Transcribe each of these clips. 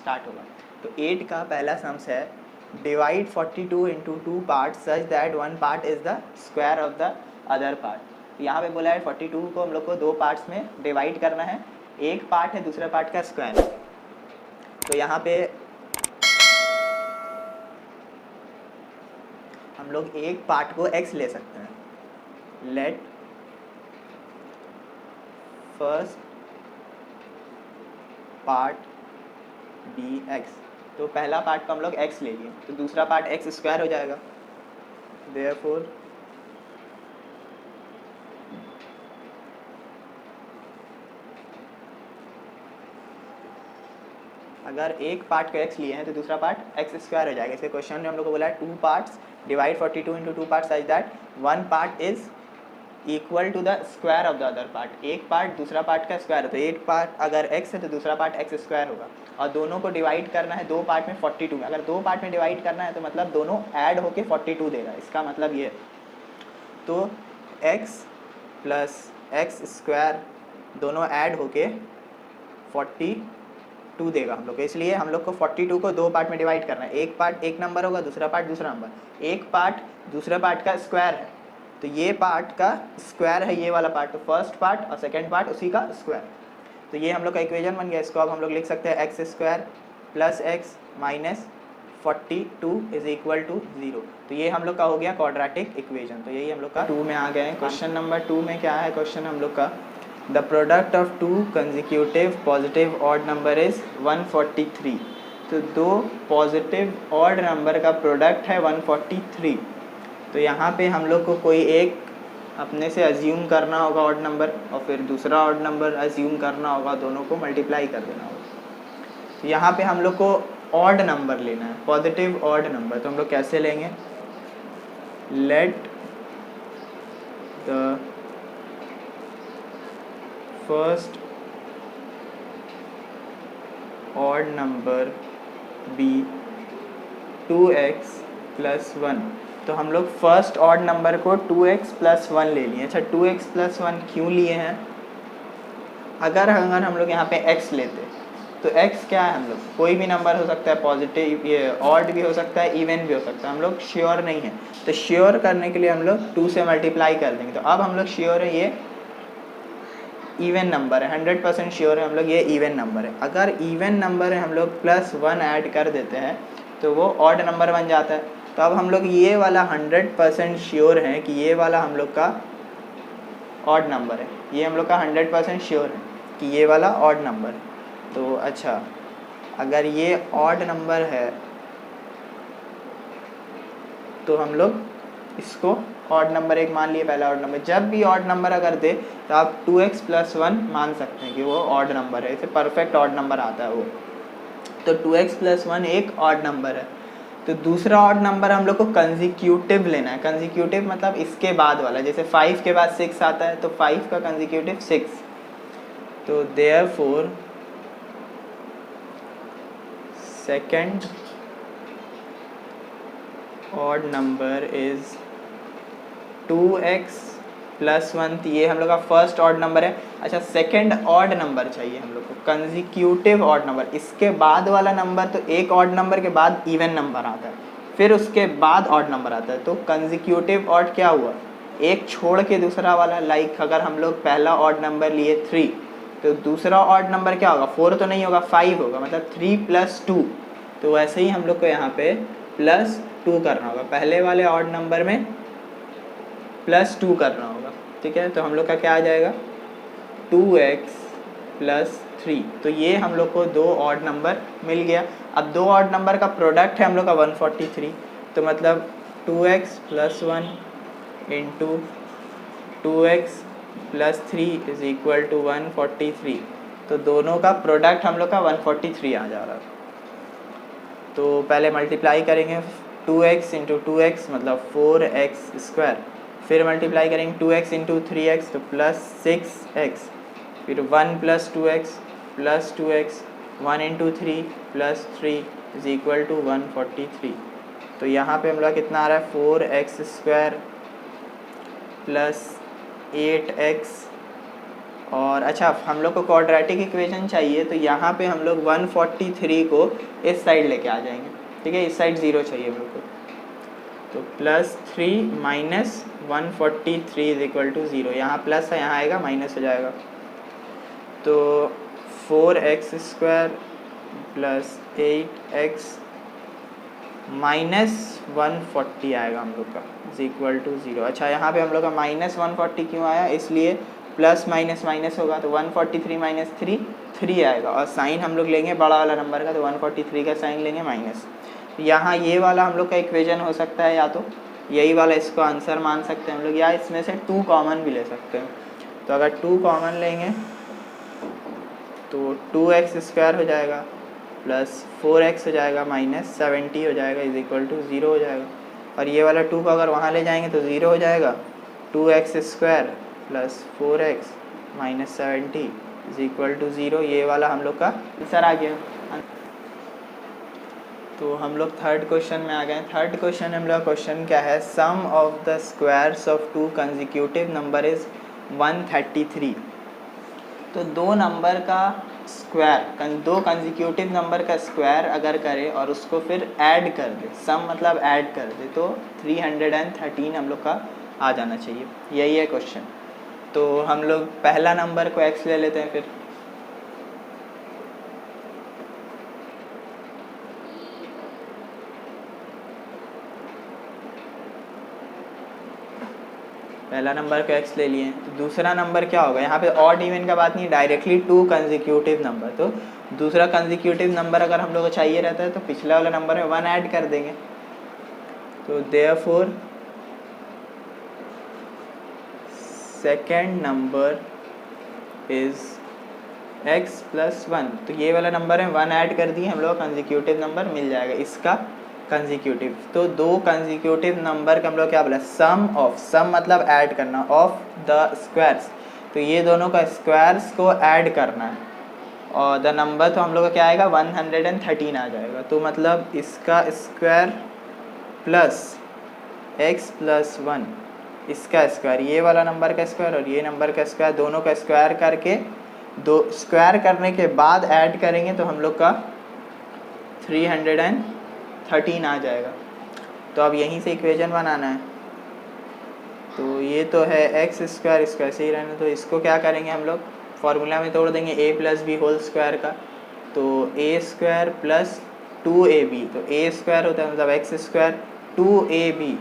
Start होगा। तो 8 का पहला सम्स है divide 42 into 2 part such that one part is the square of the other part. यहाँ पे बोला है 42 को हम लोग को दो पार्ट्स में डिवाइड करना है, एक पार्ट है दूसरे पार्ट का स्क्वायर है। तो यहाँ पे हम लोग एक पार्ट को x ले सकते हैं। Let first part be x। तो पहला पार्ट को हम लोग x ले लिए, तो दूसरा पार्ट x स्क्वायर हो जाएगा। देयरफॉर अगर एक पार्ट को x लिए हैं तो दूसरा पार्ट x स्क्वायर हो जाएगा। इसके क्वेश्चन में हम लोग को बोला है 2 parts divide 42 into 2 part such that one part is equal to the square of the other part. एक पार्ट दूसरा पार्ट का स्क्वायर है, तो एक पार्ट अगर x है तो दूसरा पार्ट x स्क्वायर होगा। और दोनों को डिवाइड करना है दो पार्ट में 42 में। अगर दो पार्ट में डिवाइड करना है तो मतलब दोनों ऐड होके 42 देगा, इसका मतलब ये। तो x प्लस एक्स स्क्वायर दोनों ऐड होके 42 देगा हम लोग को। इसलिए हम लोग को 42 को दो पार्ट में डिवाइड करना है, एक पार्ट एक नंबर होगा, दूसरा पार्ट दूसरा नंबर। एक पार्ट दूसरे पार्ट का स्क्वायर है, तो ये पार्ट का स्क्वायर है ये वाला पार्ट, तो फर्स्ट पार्ट और सेकंड पार्ट उसी का स्क्वायर। तो ये हम लोग का इक्वेशन बन गया। इसको अब हम लोग लिख सकते हैं x square plus x minus 42 is equal to 0। तो ये हम लोग का हो गया क्वाड्रेटिक इक्वेशन। तो यही हम लोग का 2 में आ गए हैं। क्वेश्चन नंबर 2 में क्या है क्वेश्चन हम लोग का, the product of to consecutive positive odd number is 143। तो दो पॉजिटिव ऑड नंबर का प्रोडक्ट है 143। तो यहाँ पे हम लोग को कोई एक अपने से अज्यूम करना होगा ऑड नंबर, और फिर दूसरा ऑड नंबर अज्यूम करना होगा, दोनों को मल्टीप्लाई कर देना होगा। तो यहाँ पे हम लोग को ऑड नंबर लेना है, पॉजिटिव ऑड नंबर। तो हम लोग कैसे लेंगे, let the first odd number be 2x plus 1। तो हम लोग फर्स्ट ऑड नंबर को 2x प्लस 1 ले लिए। अच्छा 2x प्लस 1 क्यों लिए हैं, अगर हम लोग यहाँ पे x लेते तो x क्या है, हम लोग कोई भी नंबर हो सकता है, पॉजिटिव ये ऑड भी हो सकता है, इवन भी हो सकता है, हम लोग श्योर नहीं है। तो श्योर करने के लिए हम लोग 2 से मल्टीप्लाई कर देंगे। तो अब हम लोग श्योर है ये इवन नंबर है, 100% श्योर है हम लोग ये इवन नंबर है। अगर इवन नंबर है हम लोग प्लस 1 ऐड कर देते हैं तो वो ऑड नंबर बन जाता है। तो अब हम लोग ये वाला 100% श्योर है कि ये वाला हम लोग का ऑड नंबर है, ये हम लोग का 100% श्योर है कि ये वाला ऑड नंबर है। तो अच्छा अगर ये ऑड नंबर है तो हम लोग इसको ऑड नंबर एक मान लिए, पहला ऑड नंबर। जब भी ऑड नंबर अगर दे तो आप 2x प्लस 1 मान सकते हैं कि वो ऑड नंबर है, इसे परफेक्ट ऑड नंबर आता है वो। तो 2x प्लस 1 एक ऑड नंबर है। तो दूसरा ऑड नंबर हम लोग को कंजिक्यूटिव लेना है। कंजिक्यूटिव मतलब इसके बाद वाला, जैसे 5 के बाद 6 आता है तो 5 का कंजिक्यूटिव 6। तो therefore second odd number is 2x plus 1। ये हम लोग का फर्स्ट ऑड नंबर है। अच्छा सेकंड ऑड नंबर चाहिए हम लोग को, कंजिक्यूटिव ऑड नंबर। इसके बाद वाला नंबर, तो एक ऑड नंबर के बाद इवन नंबर आता है, फिर उसके बाद ऑड नंबर आता है। तो कंजिक्यूटिव ऑड क्या हुआ, एक छोड़ के दूसरा वाला। लाइक अगर हम लोग पहला ऑड नंबर लिए 3 तो दूसरा ऑड नंबर क्या होगा, 4 तो नहीं होगा, 5 होगा, मतलब 3 प्लस 2। तो वैसे ही हम लोग को यहाँ पे प्लस 2 करना होगा, पहले वाले ऑड नंबर में प्लस 2 करना होगा। ठीक है, तो हम लोग का क्या आ जाएगा 2x प्लस 3। तो ये हम लोग को दो ऑड नंबर मिल गया। अब दो ऑड नंबर का प्रोडक्ट है हम लोग का 143। तो मतलब 2x plus 1 into 2x plus 3 is equal to 143। तो दोनों का प्रोडक्ट हम लोग का 143 आ जा रहा है। तो पहले मल्टीप्लाई करेंगे 2x इंटू 2x मतलब 4x स्क्वायर, फिर मल्टीप्लाई करेंगे 2x इंटू 3x तो प्लस 6x, फिर 1 plus 2x plus 2x, 1 into 3 plus 3 is equal to 143। तो यहाँ पे हम लोग कितना आ रहा है 4x स्क्वायर प्लस 8x और अच्छा हम लोग को क्वाड्रेटिक इक्वेशन चाहिए, तो यहाँ पे हम लोग 143 को इस साइड लेके आ जाएंगे, ठीक है, इस साइड 0 चाहिए हम लोग को। तो +3 माइनस 143 इज इक्वल टू 0। यहाँ प्लस है, यहाँ आएगा माइनस हो जाएगा। तो 4x² प्लस 8x माइनस 140 आएगा हम लोग का, इज इक्वल टू 0। अच्छा यहाँ पे हम लोग का माइनस 140 क्यों आया, इसलिए प्लस माइनस माइनस होगा, तो 143 माइनस 3 आएगा, और साइन हम लोग लेंगे बड़ा वाला नंबर का, तो 143 का साइन लेंगे माइनस। यहाँ ये वाला हम लोग का इक्वेशन हो सकता है, या तो यही वाला इसको आंसर मान सकते हैं हम लोग, या इसमें से 2 कॉमन भी ले सकते हैं। तो अगर 2 कॉमन लेंगे तो 2x² हो जाएगा प्लस 4x हो जाएगा माइनस 70 हो जाएगा, इज इक्वल टू 0 हो जाएगा। और ये वाला 2 को अगर वहाँ ले जाएंगे तो 0 हो जाएगा। 2x² plus 4x minus 70 is equal to 0। ये वाला हम लोग का आंसर आ गया। तो हम लोग थर्ड क्वेश्चन में आ गए। थर्ड क्वेश्चन हम लोग क्वेश्चन क्या है, sum of the squares of 2 consecutive number is 133। तो 2 नंबर का स्क्वायर, 2 कंसेक्यूटिव नंबर का स्क्वायर अगर करे और उसको फिर ऐड कर दे, सम मतलब ऐड कर दे, तो 313 हम लोग का आ जाना चाहिए। यही है क्वेश्चन। तो हम लोग पहला नंबर को x ले लेते हैं। फिर पहला नंबर को x ले लिए, तो दूसरा नंबर क्या होगा, यहाँ पे ऑड इवन का बात नहीं, डायरेक्टली 2 कंसेक्यूटिव नंबर। तो दूसरा कंसेक्यूटिव नंबर अगर हम लोग को चाहिए रहता है तो पिछला वाला नंबर में 1 ऐड कर देंगे। तो therefore second number is x plus 1। तो ये वाला नंबर है 1 ऐड कर दिए, हम लोग कंसेक्यूटिव नंबर मिल जाएगा इसका कंसेक्यूटिव। तो 2 कंसेक्यूटिव नंबर का हम लोग क्या बोला, सम ऑफ, सम मतलब ऐड करना, ऑफ द स्क्वायर्स। तो ये दोनों का स्क्वायर्स को ऐड करना है, और द नंबर तो हम लोग का क्या आएगा 113 आ जाएगा। तो मतलब इसका स्क्वायर प्लस x प्लस 1, इसका स्क्वायर, ये वाला नंबर का स्क्वायर और ये नंबर का स्क्वायर, दोनों का स्क्वायर करके, दो स्क्वायर करने के बाद ऐड करेंगे तो हम लोग का 313 आ जाएगा। तो अब यहीं से इक्वेशन बनाना है। तो ये तो है x², इसको ऐसे ही रहने, तो इसको क्या करेंगे हम लोग, फॉर्मूला में तोड़ देंगे a plus b whole square का। तो a² प्लस 2ab, तो a² होता है मतलब x², 2ab,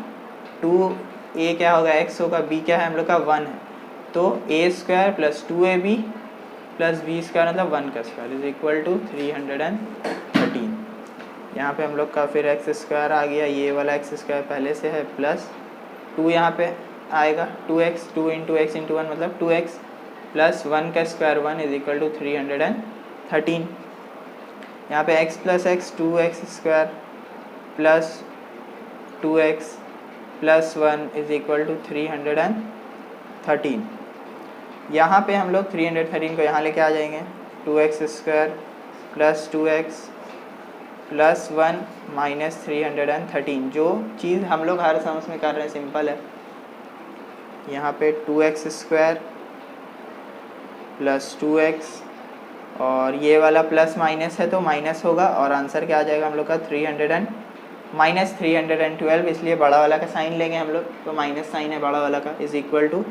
2a क्या होगा x होगा, b क्या है हम लोग का 1 है, तो a² plus 2ab plus b² मतलब 1 का स्क्वायर इज इक्वल टू 313। यहाँ पे हम लोग का फिर x² आ गया, ये वाला x² पहले से है, प्लस 2 यहाँ पे आएगा, 2x, 2 इंटू एक्स इंटू 1 मतलब 2x प्लस 1 का स्क्वायर 1 इज इक्वल टू 313। यहाँ पे x plus x 2x² plus 2x plus 1 is equal to 313। यहाँ पे हम लोग 313 को यहाँ लेके आ जाएंगे, 2x² plus 2x plus 1 minus 313। जो चीज़ हम लोग हर सम में कर रहे हैं सिंपल है। यहाँ पे 2x² प्लस 2x, और ये वाला प्लस माइनस है तो माइनस होगा, और आंसर क्या आ जाएगा हम लोग का माइनस 312, इसलिए बड़ा वाला का साइन लेंगे हम लोग, तो माइनस साइन है बड़ा वाला का, इज इक्वल टू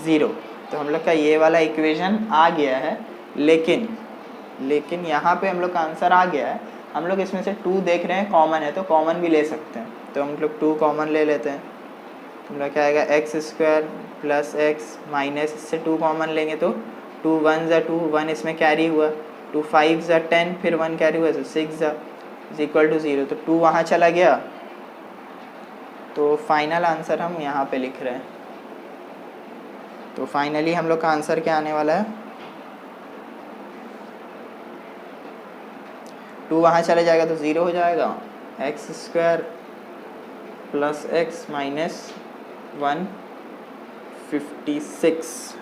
0। तो हम लोग का ये वाला इक्वेशन आ गया है, लेकिन यहाँ पे हम लोग का आंसर आ गया है। हम लोग इसमें से 2 देख रहे हैं कॉमन है, तो कॉमन भी ले सकते हैं, तो हम लोग 2 कॉमन ले लेते हैं। तो हम लोग क्या आएगा x² प्लस x माइनस, इससे 2 कॉमन लेंगे तो 2 1 ज़ा 2, 1 इसमें कैरी हुआ, 2 5 ज़ा 10, फिर 1 कैरी हुआ तो 6 ज़ा इज इक्वल टू 0। तो 2 वहाँ चला गया, तो फाइनल आंसर हम यहाँ पे लिख रहे हैं। तो फाइनली हम लोग का आंसर क्या आने वाला है, 2 वहाँ चले जाएगा तो 0 हो जाएगा, x² plus x minus 156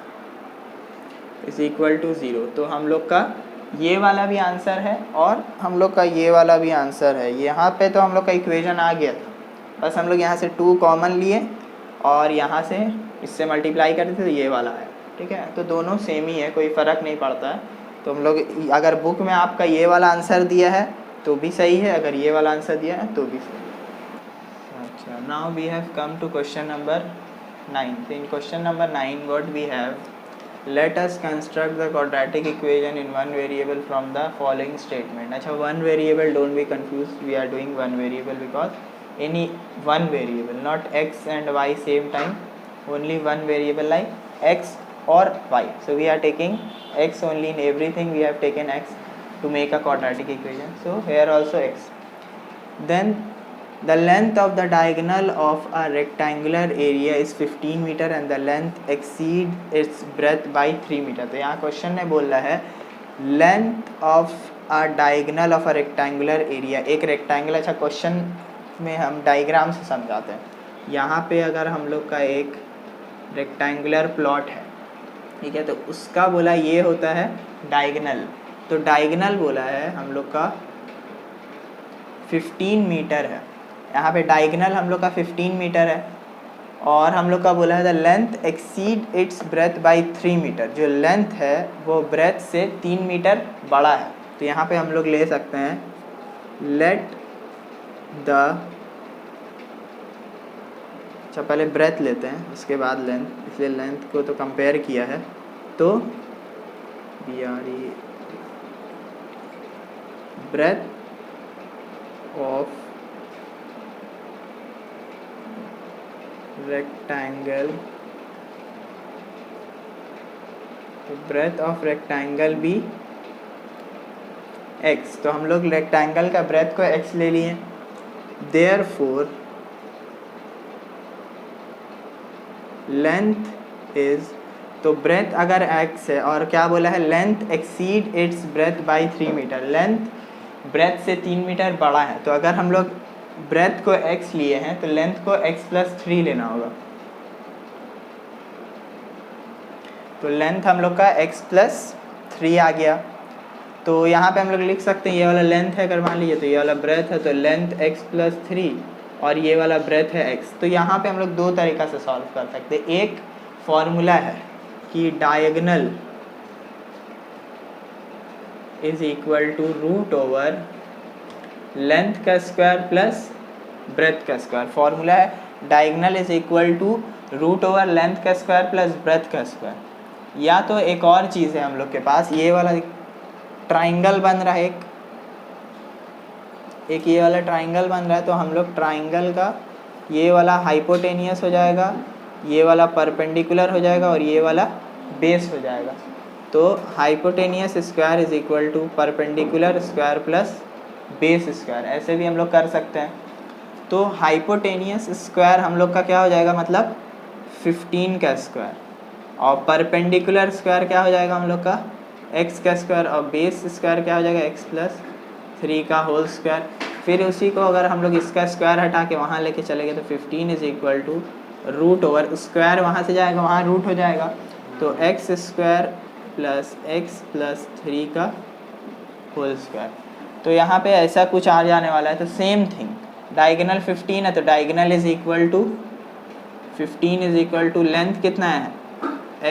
is equal to 0। तो हम लोग का ये वाला भी आंसर है और हम लोग का ये वाला भी आंसर है। यहाँ पे तो हम लोग का इक्वेशन आ गया था, बस हम लोग यहाँ से 2 कॉमन लिए और यहाँ से इससे मल्टीप्लाई करते थे तो ये वाला आया। ठीक है, तो दोनों सेम ही है, कोई फ़र्क नहीं पड़ता है। तो हम लोग अगर बुक में आपका ये वाला आंसर दिया है तो भी सही है, अगर ये वाला आंसर दिया है तो भी सही है। अच्छा, now we have come to question number 9. In question number 9 what we have, let us construct the quadratic equation in one variable from the following statement. अच्छा, one variable, don't be confused, we are doing one variable because any one variable, not x and y same time, only one variable like x or y. So we are taking x only in everything, we have taken x to make a quadratic equation. So here also x. Then the length of the diagonal of a rectangular area is 15 meter and the length exceed its breadth by 3 meter. तो यहाँ question में बोल रहा है length of a diagonal of a rectangular area, एक rectangle. अच्छा, question में हम डायग्राम से समझाते हैं। यहाँ पे अगर हम लोग का एक रेक्टेंगुलर प्लॉट है, ठीक है, तो उसका बोला ये होता है डायगनल। तो डायगनल बोला है हम लोग का 15 मीटर है। यहाँ पे डायगनल हम लोग का 15 मीटर है और हम लोग का बोला है the length exceed its breadth by 3 metre. जो लेंथ है वो ब्रेथ से 3 मीटर बड़ा है। तो यहाँ पे हम लोग ले सकते हैं लेट द, अच्छा पहले ब्रेथ लेते हैं उसके बाद लेंथ, इसलिए लेंथ को तो कंपेयर किया है। तो breadth of rectangle, breadth of rectangle भी x। तो हम लोग रेक्टेंगल का ब्रेथ को x ले लिए। देयरफॉर लेंथ इज, तो ब्रेथ अगर x है और क्या बोला है length exceed its breadth by 3 metre, length breadth से 3 मीटर बड़ा है। तो अगर हम लोग ब्रेथ को x लिए हैं तो लेंथ को x+3 लेना होगा। तो लेंथ हम लोग का x+3 आ गया। तो यहाँ पे हम लोग लिख सकते हैं ये वाला लेंथ है, अगर मान लीजिए तो ये वाला ब्रेथ है, तो लेंथ x+3 और ये वाला ब्रेथ है x। तो यहाँ पे हम लोग दो तरीक़ा से सॉल्व कर सकते हैं। एक फॉर्मूला है कि diagonal is equal to root over length का स्क्वायर प्लस ब्रेथ का स्क्वायर। फॉर्मूला है diagonal is equal to root over length का स्क्वायर प्लस ब्रेथ का स्क्वायर। या तो एक और चीज़ है हम लोग के पास, ये वाला ट्राइंगल बन रहा है, एक ये वाला ट्राइंगल बन रहा है। तो हम लोग ट्राइंगल का ये वाला हाइपोटेनियस हो जाएगा, ये वाला परपेंडिकुलर हो जाएगा और ये वाला बेस हो जाएगा। तो hypotenuse square is equal to perpendicular square plus base square, ऐसे भी हम लोग कर सकते हैं। तो हाइपोटेनियस स्क्वायर हम लोग का क्या हो जाएगा, मतलब 15 का स्क्वायर, और परपेंडिकुलर स्क्वायर क्या हो जाएगा हम लोग का x का स्क्वायर, और बेस स्क्वायर क्या हो जाएगा x+3 का होल स्क्वायर। फिर उसी को अगर हम लोग इसका स्क्वायर हटा के वहाँ लेके चले गए तो 15 is equal to root over, square वहाँ से जाएगा वहाँ रूट हो जाएगा, तो x² प्लस x+3 का होल स्क्वायर। तो यहाँ पे ऐसा कुछ आ जाने वाला है। तो सेम थिंग, डायगोनल 15 है तो diagonal is equal to 15 is equal to length कितना है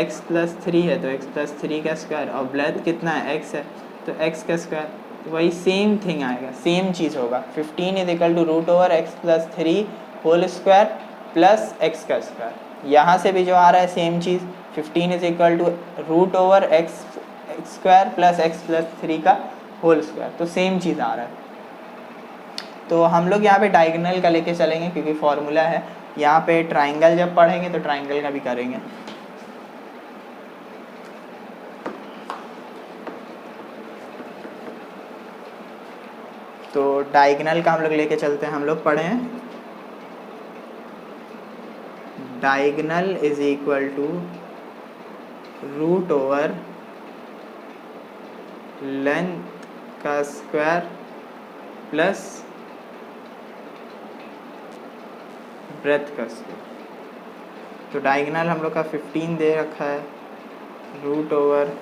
x+3 है तो x+3 का स्क्वायर, और ब्रेथ कितना है x है तो x का स्क्वायर। तो वही सेम थिंग आएगा, सेम चीज़ होगा। 15 is equal to root over x+3 whole square plus x का स्क्वायर। यहाँ से भी जो आ रहा है सेम चीज़, 15 is equal to root over x² plus x+3 का होल स्क्वायर। तो सेम चीज़ आ रहा है। तो हम लोग यहाँ पे डायगोनल का लेके चलेंगे क्योंकि फॉर्मूला है। यहाँ पे ट्राइंगल जब पढ़ेंगे तो ट्राइंगल का भी करेंगे। तो डायगोनल का हम लोग लेके चलते हैं। हम लोग पढ़े हैं diagonal is equal to root over length का स्क्वायर प्लस ब्रेथ का स्क्वायर। तो डायगोनल हम लोग का 15 दे रखा है, रूट ओवर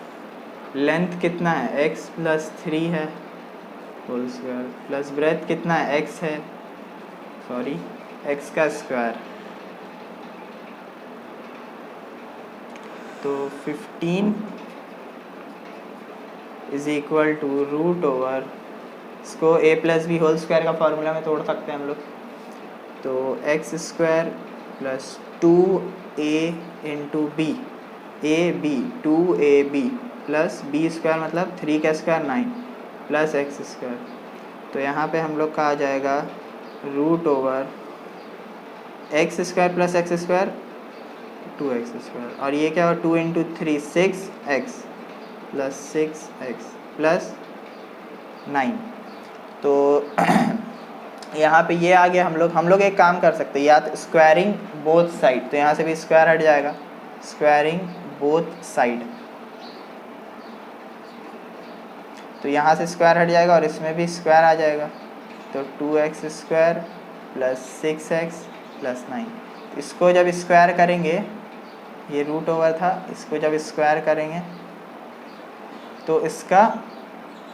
लेंथ कितना है x+3 है होल स्क्वायर प्लस ब्रेथ कितना है x है, सॉरी x का स्क्वायर। तो 15 is equal to root over, इसको a plus b whole square का फॉर्मूला में तोड़ सकते हैं हम लोग, तो x square plus 2a into b, a b 2ab plus b square मतलब 3 का स्क्वायर 9 प्लस एक्स स्क्वायर, तो यहाँ पे हम लोग का आ जाएगा root over x square plus x square 2x square, और ये क्या हो 2 into 3 6x plus 6x plus 9। तो यहाँ पे ये आ गया। हम लोग एक काम कर सकते हैं, या तो स्क्वायरिंग बोथ साइड, तो यहाँ से भी स्क्वायर हट जाएगा, स्क्वायरिंग बोथ साइड, तो यहाँ से स्क्वायर हट जाएगा और इसमें भी स्क्वायर आ जाएगा, तो 2x square plus 6x plus 9। इसको जब स्क्वायर करेंगे, ये रूट ओवर था, इसको जब स्क्वायर करेंगे तो इसका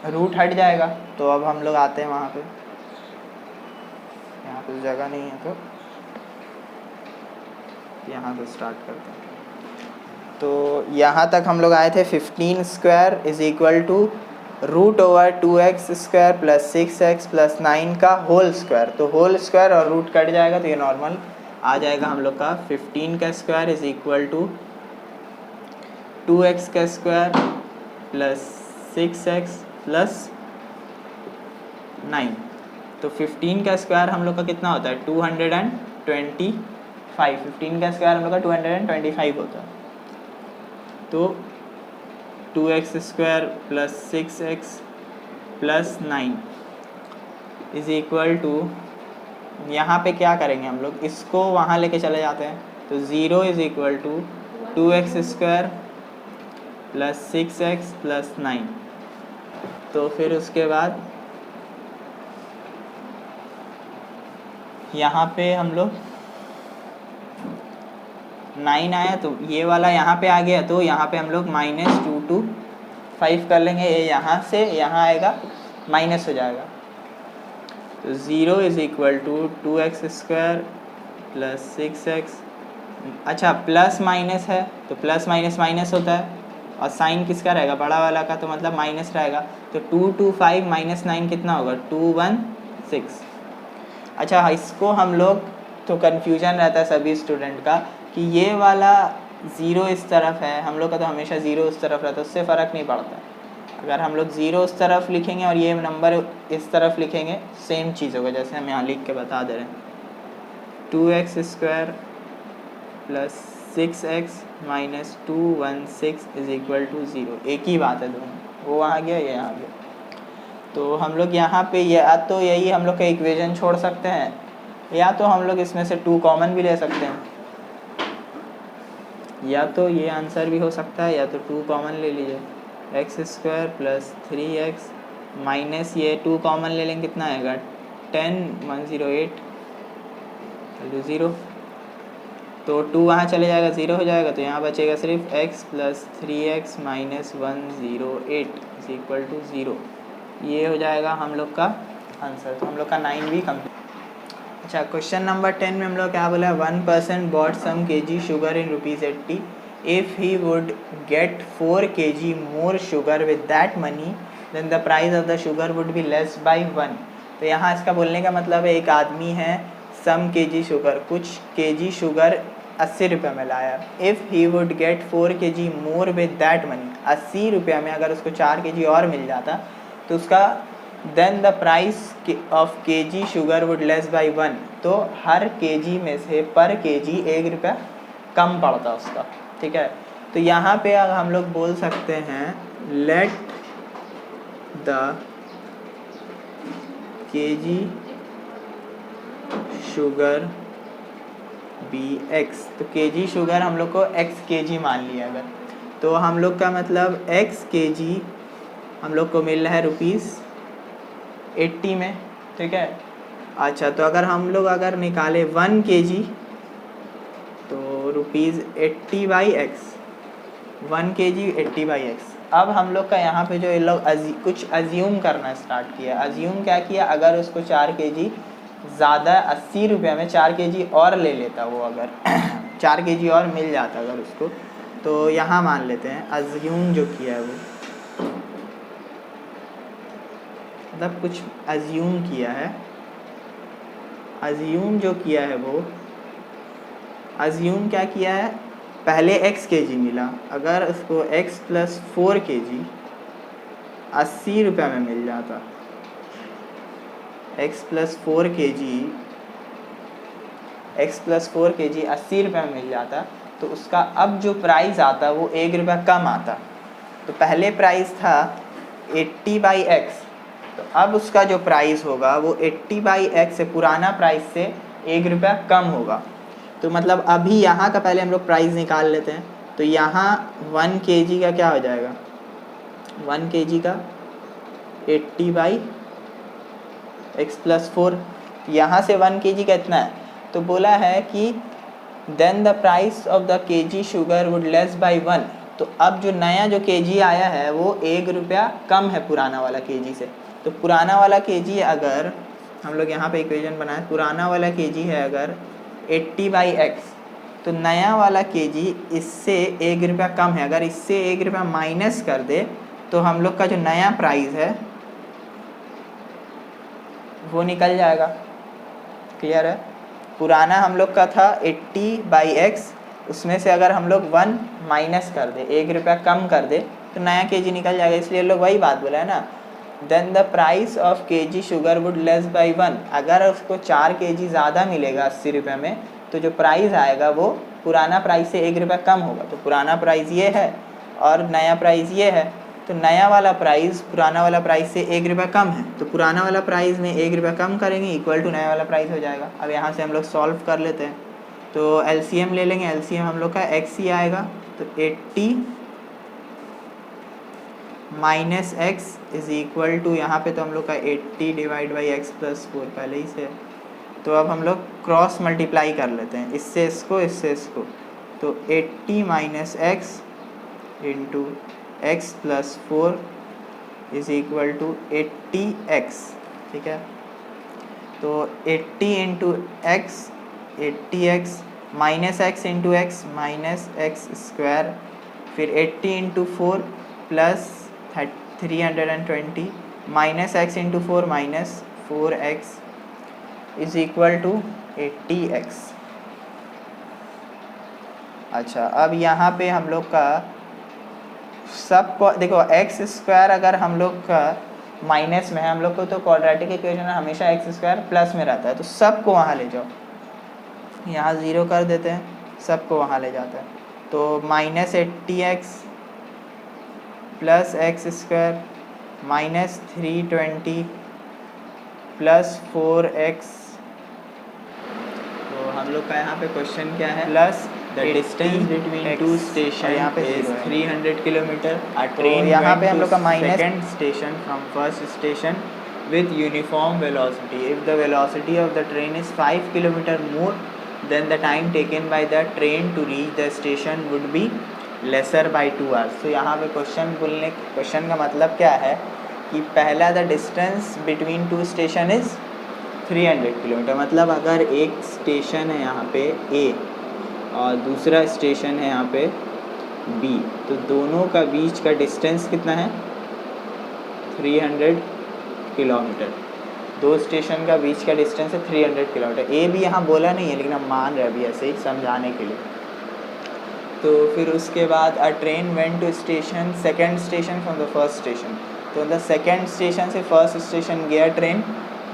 रूट हट जाएगा। तो अब हम लोग आते हैं वहाँ पे, यहाँ पे जगह नहीं है तो यहाँ से स्टार्ट करते हैं। तो यहाँ तक हम लोग आए थे 15 square is equal to root over 2x square plus 6x plus 9 का होल स्क्वायर, तो होल स्क्वायर और रूट कट जाएगा तो ये नॉर्मल आ जाएगा हम लोग का 15 का square is equal to 2x का स्क्वायर प्लस 6x प्लस 9। तो 15 का स्क्वायर हम लोग का कितना होता है 225, 15 का स्क्वायर हम लोग का 225 होता है, तो 2x square plus 6x plus 9 is equal to, यहाँ पे क्या करेंगे हम लोग, इसको वहाँ लेके चले जाते हैं, तो 0 is equal to 2x square plus 6x plus 9। तो फिर उसके बाद यहाँ पे हम लोग 9 आया, तो ये वाला यहाँ पे आ गया, तो यहाँ पे हम लोग -2 to 5 कर लेंगे, ये यहाँ से यहाँ आएगा माइनस हो जाएगा, तो 0 is equal to 2x square plus 6x, अच्छा प्लस माइनस है तो प्लस माइनस माइनस होता है, और साइन किसका रहेगा बड़ा वाला का, तो मतलब माइनस रहेगा, तो 225 माइनस 9 कितना होगा 216। अच्छा इसको हम लोग, तो कन्फ्यूजन रहता है सभी स्टूडेंट का कि ये वाला 0 इस तरफ है, हम लोग का तो हमेशा 0 उस तरफ रहता है, उससे फ़र्क नहीं पड़ता। अगर हम लोग 0 उस तरफ लिखेंगे और ये नंबर इस तरफ लिखेंगे सेम चीज़ होगा, जैसे हम यहाँ लिख के बता दे रहे हैं 2x square plus 6x minus 216 is equal to 0, एक ही बात है दोनों, वो वहाँ गया ये यहाँ गया। तो हम लोग यहाँ पे या तो यही हम लोग का इक्वेशन छोड़ सकते हैं, या तो हम लोग इसमें से 2 कॉमन भी ले सकते हैं, या तो ये आंसर भी हो सकता है, या तो 2 कॉमन ले लीजिए, x square plus 3x minus ये 2 कॉमन ले लेंगे, कितना आएगा 10 108 0, तो 2 वहाँ चले जाएगा 0 हो जाएगा, तो यहाँ बचेगा सिर्फ x plus 3x minus 108 is equal to 0, ये हो जाएगा हम लोग का आंसर। तो हम लोग का 9 भी कम्प्लीट। अच्छा क्वेश्चन नंबर 10 में हम लोग क्या बोला, 1 person bought some kg sugar in ₹80, if he would get 4 kg more sugar with that money then the price of the sugar would be less by 1। तो यहाँ इसका बोलने का मतलब है, एक आदमी है सम kg शुगर, कुछ kg शुगर 80 रुपये में लाया, if he would get 4 kg more with that money, 80 रुपये में अगर उसको 4 kg और मिल जाता तो उसका then the price of kg sugar would less by 1, तो हर kg में से पर kg 1 रुपया कम पड़ता उसका, ठीक है। तो यहाँ पे हम लोग बोल सकते हैं let the kg sugar be x, तो kg शुगर हम लोग को x kg मान लिया अगर, तो हम लोग का मतलब x kg हम लोग को मिल रहा है ₹80 में, ठीक है। अच्छा तो अगर हम लोग अगर निकाले 1 kg तो ₹80 by x, 1 kg 80 by x। अब हम लोग का यहाँ पे जो ये लोग कुछ अज्यूम करना स्टार्ट किया, अज्यूम क्या किया, अगर उसको 4 kg ज़्यादा 80 रुपये में 4 kg और ले लेता वो, अगर 4 kg और मिल जाता अगर उसको, तो यहाँ मान लेते हैं अज्यूम जो किया है वो, मतलब कुछ अज्यूम किया है, अज्यूम जो किया है वो, अज्यूम क्या किया है, पहले x kg मिला, अगर उसको x + 4 kg 80 रुपये में मिल जाता, x + 4 kg 80 रुपये में मिल जाता, तो उसका अब जो प्राइस आता वो 1 रुपया कम आता। तो पहले प्राइस था 80/x, तो अब उसका जो प्राइस होगा वो 80/x से, पुराना प्राइस से 1 रुपया कम होगा। तो मतलब अभी यहाँ का पहले हम लोग प्राइस निकाल लेते हैं। तो यहाँ 1 kg का क्या हो जाएगा, 1 kg का 80/x + 4, यहाँ से 1 kg का इतना है। तो बोला है कि then the price of the kg sugar would less by 1। तो अब जो नया जो kg आया है वो 1 रुपया कम है पुराना वाला kg से। तो पुराना वाला kg अगर हम लोग यहाँ पे इक्वेशन बनाए, पुराना वाला kg है अगर 80/x, तो नया वाला kg इससे 1 रुपया कम है। अगर इससे 1 रुपया माइनस कर दे तो हम लोग का जो नया प्राइस है वो निकल जाएगा। क्लियर है? पुराना हम लोग का था 80/x, उसमें से अगर हम लोग 1 माइनस कर दे, 1 रुपया कम कर दे, तो नया kg निकल जाएगा। इसलिए लोग वही बात बोला है ना, then the price of kg sugar would less by 1। अगर उसको 4 kg ज़्यादा मिलेगा 80 रुपये में, तो जो प्राइस आएगा वो पुराना प्राइस से 1 रुपया कम होगा। तो पुराना प्राइस ये है और नया प्राइस ये है, तो नया वाला प्राइस पुराना वाला प्राइस से 1 रुपया कम है, तो पुराना वाला प्राइस में 1 रुपया कम करेंगे इक्वल टू नया वाला प्राइस हो जाएगा। अब यहाँ से हम लोग सॉल्व कर लेते हैं। तो एलसीएम ले लेंगे, एलसीएम हम लोग का x ही आएगा। तो 80 minus x is equal to, यहाँ पे तो हम लोग का 80/x + 4 पहले ही से। तो अब हम लोग क्रॉस मल्टीप्लाई कर लेते हैं, इससे इसको, इससे इसको। तो 80 minus x into x + 4 is equal to 80x। ठीक है, तो 80 into x 80x, minus x into x minus x², फिर 80 into 4 plus 320, minus x into 4 minus 4x is equal to 80x। अच्छा, अब यहाँ पे हम लोग का सबको देखो, x² अगर हम लोग का माइनस में है, हम लोग को तो क्वाड्रेटिक इक्वेशन में हमेशा x² प्लस में रहता है, तो सबको वहाँ ले जाओ, यहाँ 0 कर देते हैं, सबको वहाँ ले जाता है। तो minus 80x plus x² minus 320 plus 4x। तो हम लोग का यहाँ पे क्वेश्चन क्या है, plus the distance between two station यहाँ पे इज 300 किलोमीटर। अ ट्रेन यहाँ पे हम लोग का minus second station from first station with uniform velocity. If the velocity of the train is 5 km more, then the time taken by the train to reach the station would be lesser by 2 hours. तो यहाँ पे question का मतलब क्या है कि पहला the distance between two station is 300 kilometre. मतलब अगर एक स्टेशन है यहाँ पे A और दूसरा स्टेशन है यहाँ पे B, तो दोनों का बीच का डिस्टेंस कितना है, 300 किलोमीटर। दो स्टेशन का बीच का डिस्टेंस है 300 किलोमीटर। ए भी यहाँ बोला नहीं है, लेकिन हम मान रहे अभी ऐसे ही समझाने के लिए। तो फिर उसके बाद a train went to station second station from the first station. तो मतलब सेकेंड स्टेशन से फर्स्ट स्टेशन गया ट्रेन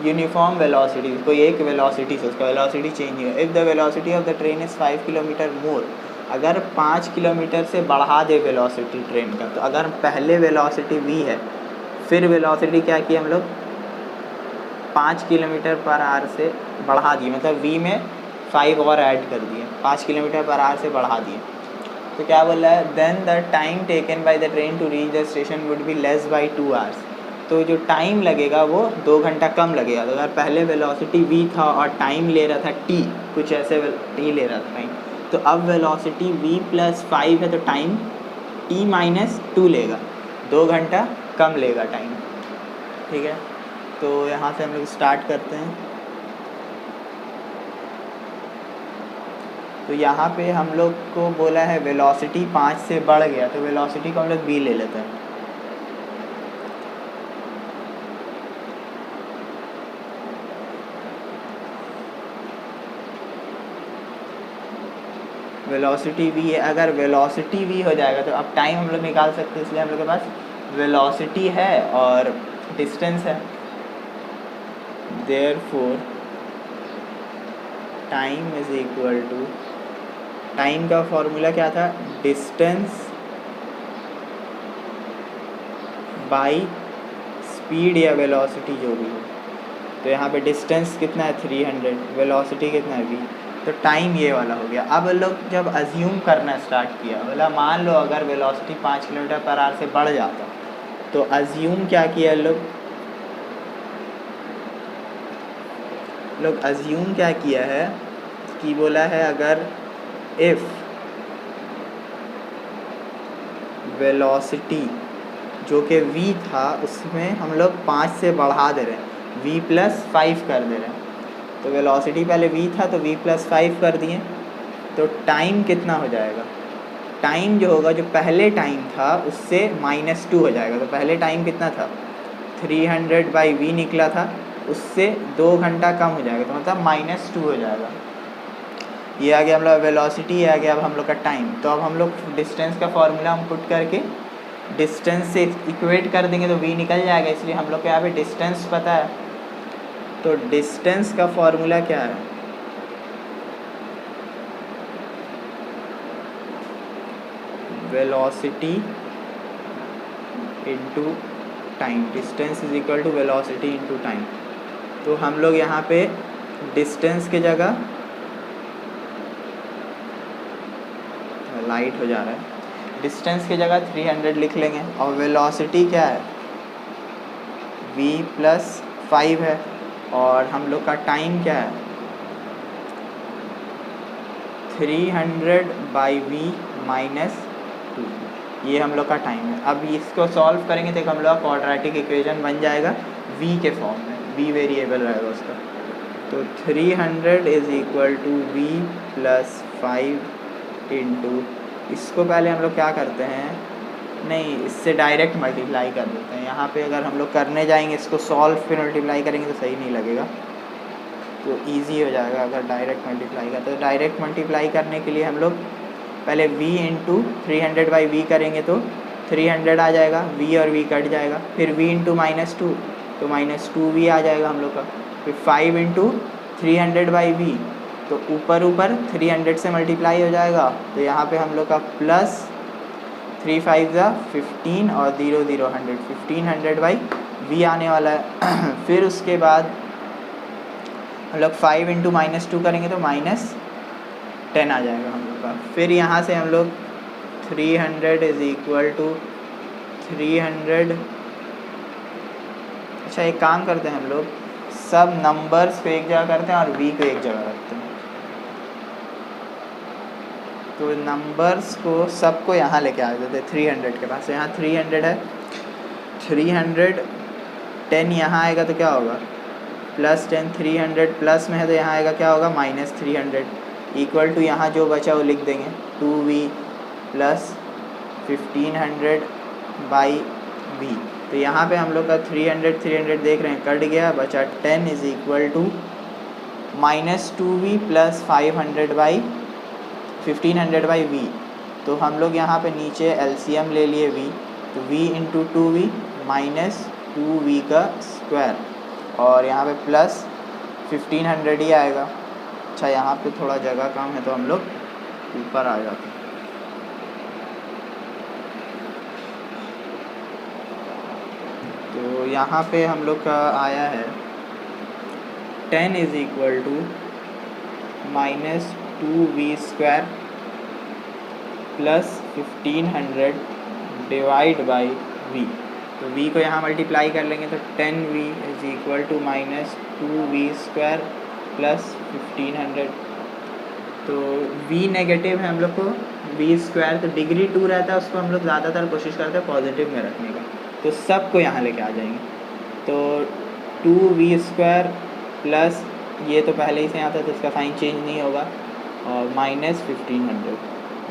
यूनिफॉर्म वेलोसिटी, कोई एक वेलोसिटी से उसका वेलोसिटी चेंज है। If the velocity of the train is 5 kilometre more, अगर 5 किलोमीटर से बढ़ा दे वेलोसिटी ट्रेन का, तो अगर पहले वेलोसिटी v है, फिर वेलोसिटी क्या की हम लोग 5 किलोमीटर पर आवर से बढ़ा दिए, मतलब v में 5 और ऐड कर दिए, 5 किलोमीटर पर आवर से बढ़ा दिए। तो क्या बोल रहा है, then the time taken by the train to reach the station would be less by 2 hours. तो जो टाइम लगेगा वो 2 घंटा कम लगेगा। तो अगर पहले वेलोसिटी v था और टाइम ले रहा था t, कुछ ऐसे t ले रहा था टाइम, तो अब वेलोसिटी v + 5 है, तो टाइम t - 2 लेगा, 2 घंटा कम लेगा टाइम। ठीक है, तो यहाँ से हम लोग स्टार्ट करते हैं। तो यहाँ पे हम लोग को बोला है वेलोसिटी 5 से बढ़ गया, तो वेलोसिटी को हम लोग v ले लेते हैं। वेलोसिटी v है, अगर वेलोसिटी v हो जाएगा तो अब टाइम हम लोग निकाल सकते हैं, इसलिए हम लोग के पास वेलोसिटी है और डिस्टेंस है। Therefore time is equal to, time का फॉर्मूला क्या था, डिस्टेंस बाई स्पीड या वेलोसिटी जो भी हो। तो यहाँ पे डिस्टेंस कितना है 300, वेलोसिटी कितना है v, तो टाइम ये वाला हो गया। अब लोग जब अज्यूम करना स्टार्ट किया, बोला मान लो अगर वेलोसिटी 5 किलोमीटर पर आवर से बढ़ जाता, तो अज्यूम क्या किया लोग अज्यूम क्या किया है कि बोला है अगर इफ़ वेलोसिटी जो कि v था उसमें हम लोग 5 से बढ़ा दे रहे हैं, v+5 कर दे रहे हैं। तो वेलोसिटी पहले v था तो v+5 कर दिए, तो टाइम कितना हो जाएगा, टाइम जो होगा जो पहले टाइम था उससे -2 हो जाएगा। तो पहले टाइम कितना था 300/v निकला था, उससे 2 घंटा कम हो जाएगा, तो मतलब -2 हो जाएगा। ये आ गया हम लोग वेलोसिटी, ये आ गया अब हम लोग का टाइम। तो अब हम लोग डिस्टेंस का फॉर्मूला हम पुट करके डिस्टेंस से इक्वेट कर देंगे तो v निकल जाएगा, इसलिए हम लोग को यहाँ पे डिस्टेंस पता है। तो डिस्टेंस का फॉर्मूला क्या है, velocity into time, distance is equal to velocity into time. तो हम लोग यहाँ पे डिस्टेंस की जगह, लाइट हो जा रहा है, डिस्टेंस की जगह 300 लिख लेंगे और वेलोसिटी क्या है v+5 है, और हम लोग का टाइम क्या है 300/v -2, ये हम लोग का टाइम है। अब इसको सॉल्व करेंगे तो हम लोग का क्वाड्रेटिक इक्वेशन बन जाएगा v के फॉर्म में, v वेरिएबल रहेगा उसका। तो 300 is equal to v+5 into, इसको पहले हम लोग क्या करते हैं, नहीं इससे डायरेक्ट मल्टीप्लाई कर देते हैं। यहाँ पे अगर हम लोग करने जाएंगे इसको सॉल्व फिर मल्टीप्लाई करेंगे तो सही नहीं लगेगा, तो इजी हो जाएगा अगर डायरेक्ट मल्टीप्लाई करते। तो डायरेक्ट मल्टीप्लाई करने के लिए हम लोग पहले v इंटू 300/v करेंगे तो 300 आ जाएगा, v और v कट जाएगा, फिर v इंटू -2 तो -2v आ जाएगा हम लोग का, फिर 5 इंटू 300/v, तो ऊपर 300 से मल्टीप्लाई हो जाएगा, तो यहाँ पे हम लोग का प्लस 3 5 15 और 0 0 100, 1500/v आने वाला है। फिर उसके बाद हम लोग 5 इंटू -2 करेंगे तो -10 आ जाएगा हम लोग का। फिर यहाँ से हम लोग 300 इज इक्वल टू 300, अच्छा एक काम करते हैं हम लोग सब नंबर्स को एक जगह करते हैं और v को एक जगह रखते हैं। तो नंबर्स को सबको यहाँ लेके आ जाते हैं 300 के पास, यहाँ 300 है, 310 यहाँ आएगा तो क्या होगा +10, 300 प्लस में है तो यहाँ आएगा क्या होगा -300, इक्वल टू यहाँ जो बचा वो लिख देंगे 2v + 1500/v। तो यहाँ पे हम लोग का 300 देख रहे हैं कट गया, बचा 10 is equal to -2v + 1500/v। तो हम लोग यहाँ पे नीचे एलसीएम ले लिए v, तो v इंटू 2v -2v का स्क्वायर, और यहाँ पे प्लस 1500 ही आएगा। अच्छा यहाँ पे थोड़ा जगह कम है तो हम लोग ऊपर आ जाते हैं। तो यहाँ पे हम लोग का आया है 10 is equal to -2v² + 1500 divide by v। तो v को यहाँ मल्टीप्लाई कर लेंगे तो 10v is equal to -2v² + 1500। तो v नेगेटिव है हम लोग को, v² तो डिग्री 2 रहता है, उसको हम लोग ज़्यादातर कोशिश करते हैं पॉजिटिव में रखने का, तो सबको यहाँ लेके आ जाएंगे। तो 2v² प्लस ये तो पहले ही से आता है तो इसका साइन चेंज नहीं होगा, और माइनस 1500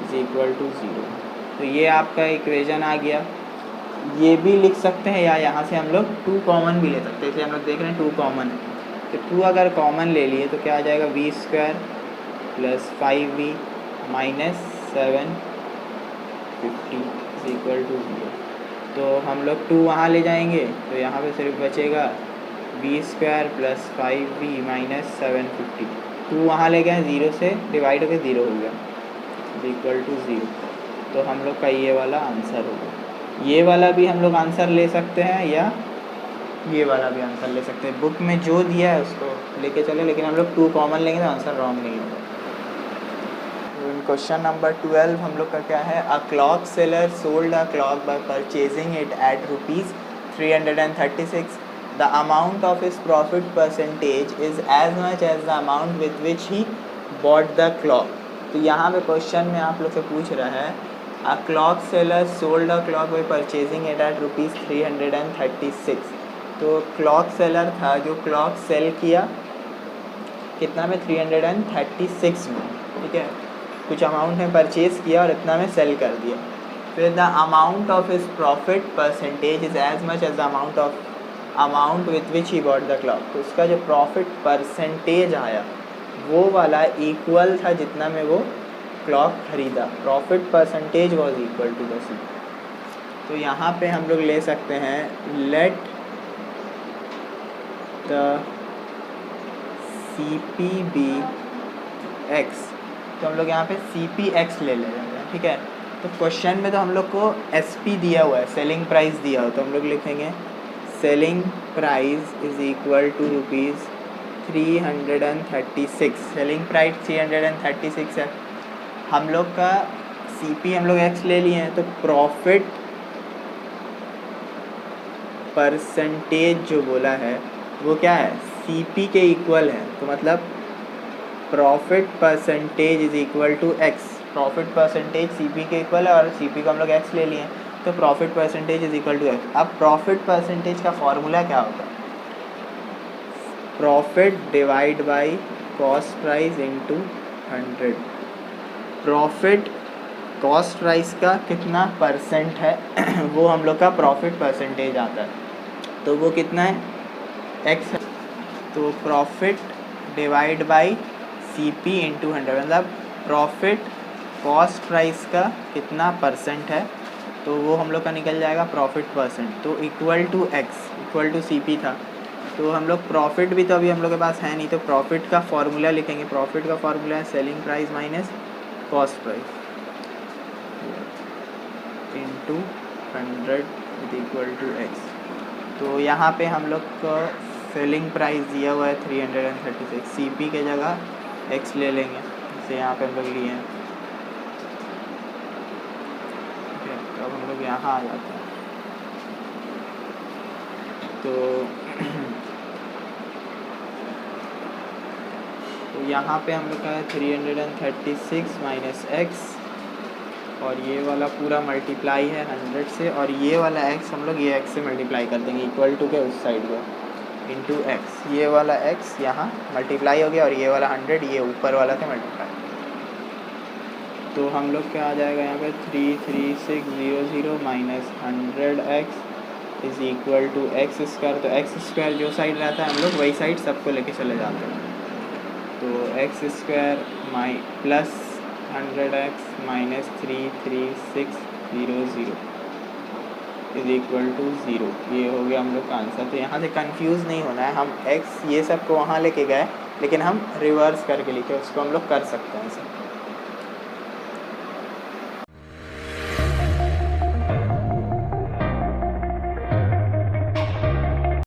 इज इक्वल टू 0। तो ये आपका इक्वेशन आ गया। ये भी लिख सकते हैं या यहाँ से हम लोग 2 कॉमन भी ले सकते हैं। इसलिए हम लोग देख रहे हैं 2 कॉमन है, तो 2 अगर कॉमन ले लिए तो क्या आ जाएगा, v² plus 5v minus 750 is equal to 0। तो हम लोग 2 वहाँ ले जाएंगे तो यहाँ पे सिर्फ बचेगा v² प्लस 5v माइनस 750। 2 वहाँ ले गए, 0 से डिवाइड होकर 0 हो गया इज इक्वल टू 0। तो हम लोग का ये वाला आंसर होगा। ये वाला भी हम लोग आंसर ले सकते हैं या ये वाला भी आंसर ले सकते हैं। बुक में जो दिया है उसको लेके चले, लेकिन हम लोग 2 कॉमन लेंगे तो आंसर रॉन्ग नहीं होगा। क्वेश्चन नंबर 12 हम लोग का क्या है, a clock seller sold a clock by purchasing it at ₹336। The amount of his profit percentage is as much as the amount with which he bought the clock. तो यहाँ पे क्वेश्चन में आप लोग से पूछ रहा है, a clock seller sold a clock by purchasing it at ₹336। तो क्लॉक सेलर था जो क्लॉक सेल किया कितना में, 336 में, ठीक है। कुछ अमाउंट में परचेज़ किया और इतना में सेल कर दिया। फिर the amount of his profit percentage is as much as the amount with which he bought the clock. तो उसका जो प्रॉफिट परसेंटेज आया वो वाला इक्वल था जितना में वो क्लॉक खरीदा। Profit percentage was equal to the C. तो यहाँ पे हम लोग ले सकते हैं, let the CP be x. तो हम लोग यहाँ पे CP(x) ले लेते हैं, ठीक है। तो क्वेश्चन में तो हम लोग को SP दिया हुआ है, सेलिंग प्राइस दिया हुआ, तो हम लोग लिखेंगे selling price is equal to ₹336। Selling price 336 है। हम लोग का CP हम लोग x ले लिए हैं, तो प्रॉफिट परसेंटेज जो बोला है वो क्या है, CP के इक्वल है। तो मतलब profit percentage is equal to x। Profit percentage CP के इक्वल है और CP को हम लोग x ले लिए हैं, तो profit percentage is equal to x। अब प्रॉफिट परसेंटेज का फॉर्मूला क्या होता है, profit divide by cost price into 100। Profit cost price का कितना परसेंट है वो हम लोग का प्रॉफिट परसेंटेज आता है, तो वो कितना है, x है। तो profit divide by CP into 100, मतलब प्रॉफिट कॉस्ट प्राइस का कितना परसेंट है, तो वो हम लोग का निकल जाएगा प्रॉफिट परसेंट। तो equal to x equal to CP था। तो हम लोग प्रॉफिट भी तो अभी हम लोग के पास है नहीं, तो प्रॉफिट का फॉर्मूला लिखेंगे। प्रॉफिट का फॉर्मूला है selling price minus cost price into 100 is equal to x। तो यहाँ पे हम लोग को सेलिंग प्राइस दिया हुआ है 336, CP के जगह x ले लेंगे, जैसे यहाँ पे हम लोग लिए हैं, ठीक है। तो अब हम लोग यहाँ आ जाते हैं। तो यहाँ पे हम लोग का है 336 माइनस x, और ये वाला पूरा मल्टीप्लाई है 100 से, और ये वाला x हम लोग ये x से मल्टीप्लाई कर देंगे इक्वल टू के उस साइड को इंटू x। ये वाला x यहाँ मल्टीप्लाई हो गया और ये वाला 100 ये ऊपर वाला से मल्टीप्लाई। तो हम लोग क्या आ जाएगा यहाँ पे 33600 minus 100x is equal to x²। तो x² जो साइड रहता है हम लोग वही साइड सबको लेके चले जाते हैं। तो x² plus 100x minus 33600 is equal to 0। ये हो गया हम लोग का आंसर। तो यहाँ से कंफ्यूज नहीं होना है, हम x ये सब को वहाँ लेके गए लेकिन हम रिवर्स करके लिखे, उसको हम लोग कर सकते हैं ऐसे।